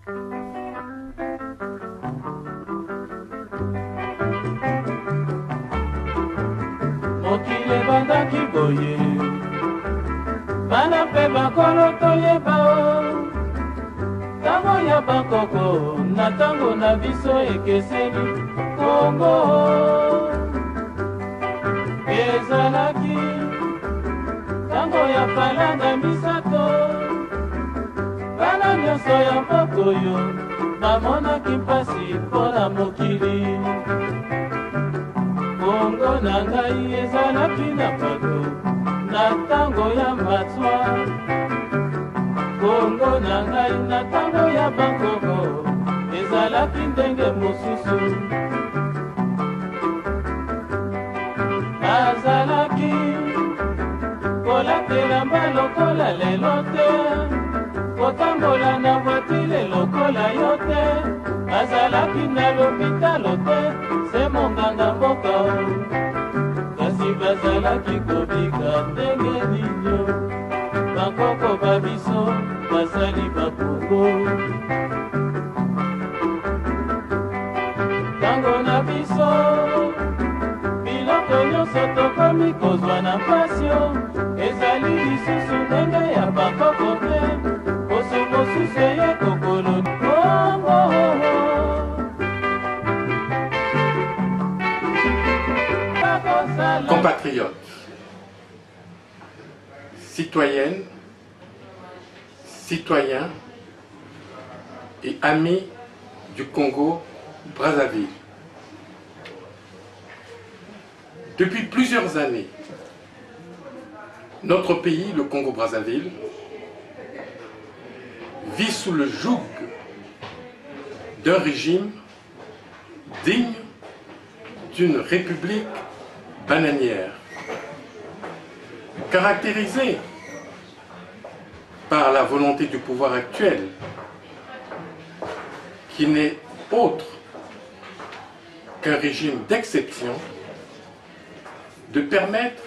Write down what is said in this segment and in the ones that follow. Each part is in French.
Mokili bandaki boye bana mpe bakolo toyeba o ntango ya bakoko na ntango na biso ekeseni Kongo ezalaki ntango ya palanga misato bana nyonso ya mboka oyo bamonaki mpasi mpo na mokili Kongo na ngai ezalaki na bato na ntango ya matwa Kongo na ngai na ntango ya bakoko ezalaki ndenge mosusu azalaki kolatela mba lokola lelo te kotambola na voitile lokola yo te azalaki na lopitalo te se monganga mboka kasi bazalaki kobika ndenge ninyo bakoko babiso basali bakongo ntango na biso biloko nyonso tokomi kozwa na pasio ezali lisusu ndenge ya bakoko te poso mosusu eye kokolo Kongo. Compatriotes, citoyennes, citoyens et amis du Congo-Brazzaville. Depuis plusieurs années, notre pays, le Congo-Brazzaville, vit sous le joug d'un régime digne d'une république bananière, caractérisée par la volonté du pouvoir actuel, qui n'est autre qu'un régime d'exception, de permettre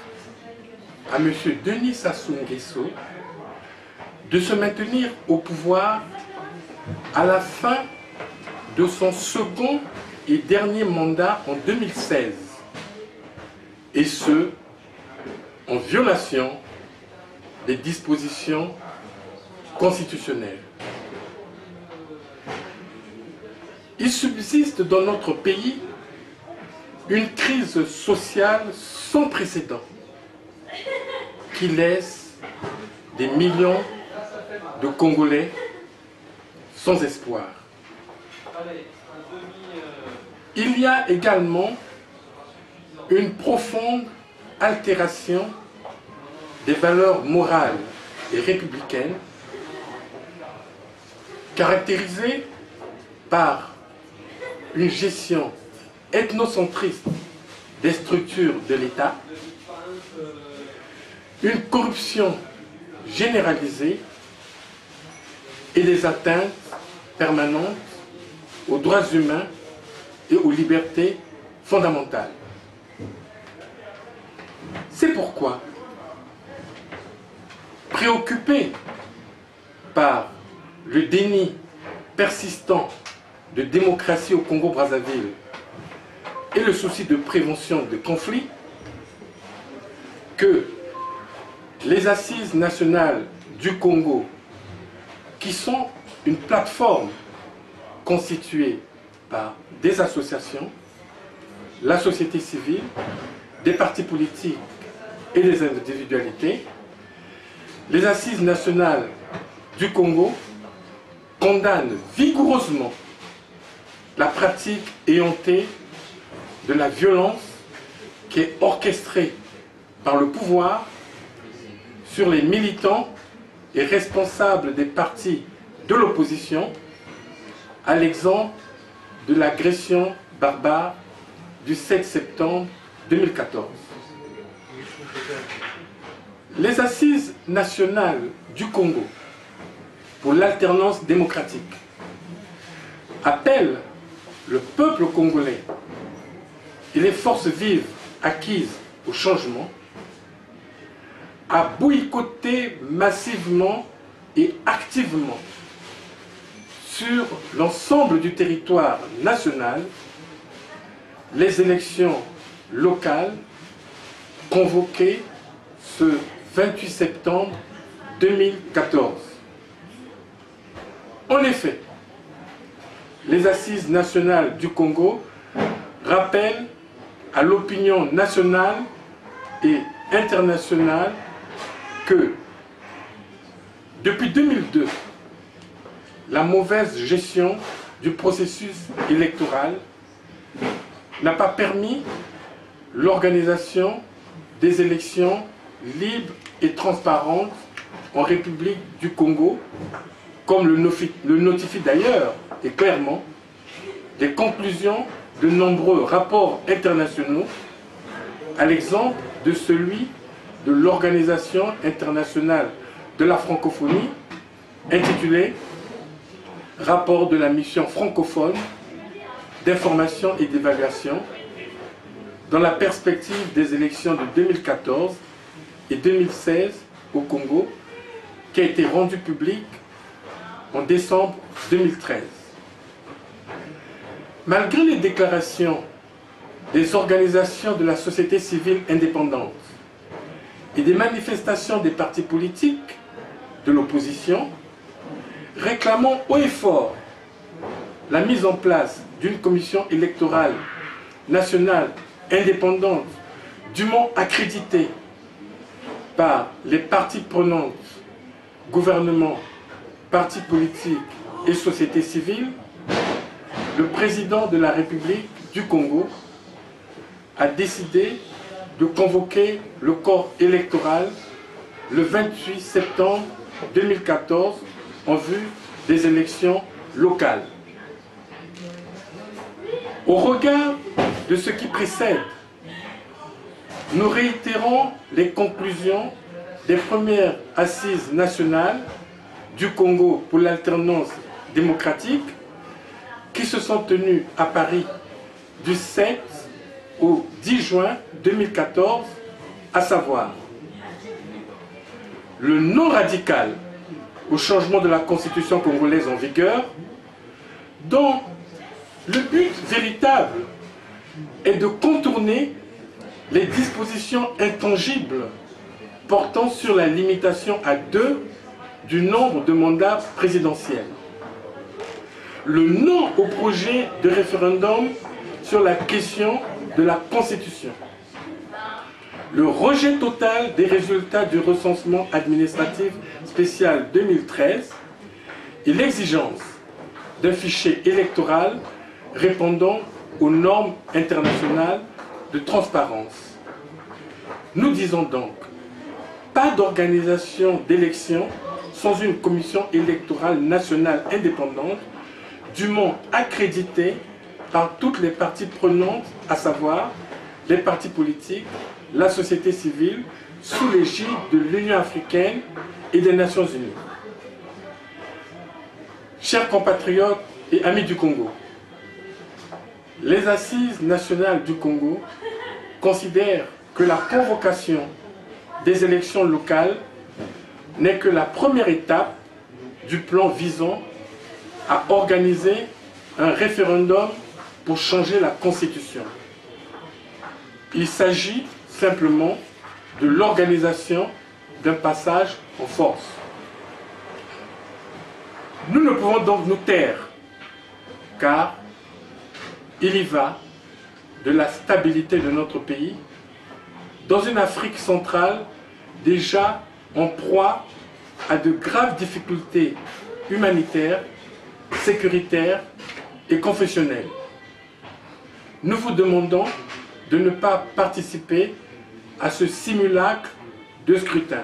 à M. Denis Sassou Nguesso de se maintenir au pouvoir à la fin de son second et dernier mandat en 2016, et ce, en violation des dispositions constitutionnelles. Il subsiste dans notre pays une crise sociale sans précédent qui laisse des millions de Congolais sans espoir. Il y a également une profonde altération des valeurs morales et républicaines caractérisée par une gestion ethnocentriste des structures de l'État, une corruption généralisée et des atteintes permanentes aux droits humains et aux libertés fondamentales. C'est pourquoi, préoccupé par le déni persistant de démocratie au Congo-Brazzaville et le souci de prévention de conflits, que les Assises nationales du Congo, qui sont une plateforme constituée par des associations, la société civile, des partis politiques et des individualités, les Assises nationales du Congo condamnent vigoureusement la pratique éhontée de la violence qui est orchestrée par le pouvoir sur les militants et responsables des partis de l'opposition, à l'exemple de l'agression barbare du 7 septembre 2014. Les Assises nationales du Congo pour l'alternance démocratique appellent le peuple congolais et les forces vives acquises au changement à boycotter massivement et activement sur l'ensemble du territoire national les élections locales convoquées ce 28 septembre 2014. En effet, les Assises nationales du Congo rappellent à l'opinion nationale et internationale que depuis 2002, la mauvaise gestion du processus électoral n'a pas permis l'organisation des élections libres et transparentes en République du Congo, comme le notifient d'ailleurs et clairement les conclusions de nombreux rapports internationaux, à l'exemple de celui de l'Organisation internationale de la francophonie, intitulé « Rapport de la mission francophone d'information et d'évaluation dans la perspective des élections de 2014 et 2016 au Congo », qui a été rendu public en décembre 2013. Malgré les déclarations des organisations de la société civile indépendante et des manifestations des partis politiques de l'opposition, réclamant haut et fort la mise en place d'une commission électorale nationale indépendante dûment accréditée par les parties prenantes, gouvernement, partis politiques et société civile, le président de la République du Congo a décidé de convoquer le corps électoral le 28 septembre 2014 en vue des élections locales. Au regard de ce qui précède, nous réitérons les conclusions des premières assises nationales du Congo pour l'alternance démocratique qui se sont tenues à Paris du 7 au 10 juin 2014, à savoir le non radical au changement de la constitution congolaise en vigueur, dont le but véritable est de contourner les dispositions intangibles portant sur la limitation à 2 du nombre de mandats présidentiels. Le non au projet de référendum sur la question de la Constitution. Le rejet total des résultats du recensement administratif spécial 2013 et l'exigence d'un fichier électoral répondant aux normes internationales de transparence. Nous disons donc, pas d'organisation d'élections sans une commission électorale nationale indépendante, dûment accréditée par toutes les parties prenantes, à savoir les partis politiques, la société civile, sous l'égide de l'Union africaine et des Nations unies. Chers compatriotes et amis du Congo, les Assises nationales du Congo considèrent que la convocation des élections locales n'est que la première étape du plan visant à organiser un référendum pour changer la Constitution. Il s'agit simplement de l'organisation d'un passage en force. Nous ne pouvons donc nous taire, car il y va de la stabilité de notre pays, dans une Afrique centrale déjà en proie à de graves difficultés humanitaires, sécuritaires et confessionnelles. Nous vous demandons de ne pas participer à ce simulacre de scrutin.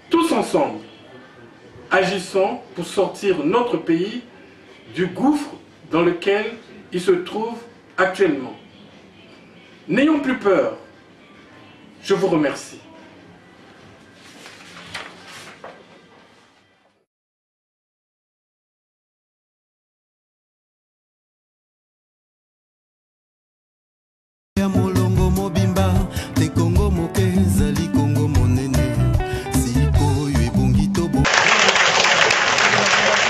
Tous ensemble, agissons pour sortir notre pays du gouffre dans lequel il se trouve actuellement. N'ayons plus peur. Je vous remercie. Molongo mobimba te Congo moke zali Congo monene siko yo ebongi tobo.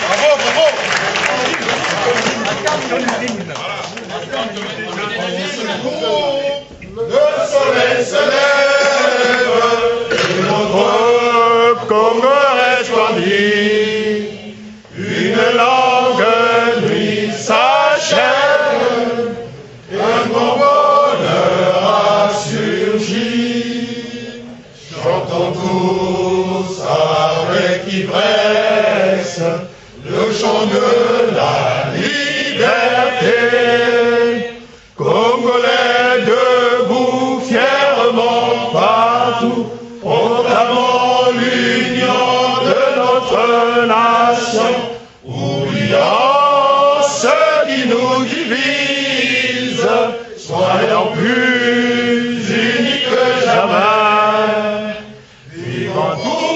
Bravo. soleil se lève et notre Congo resplendit. Une longue nuit s'achève et un grand bonheur a surgi. Chantons tous avec ivresse le chant de la liberté. Congolais debout fièrement partout, proclamant l'union de notre nation, oubliant ce qui nous divise, soyons plus unis que jamais. Vivons tous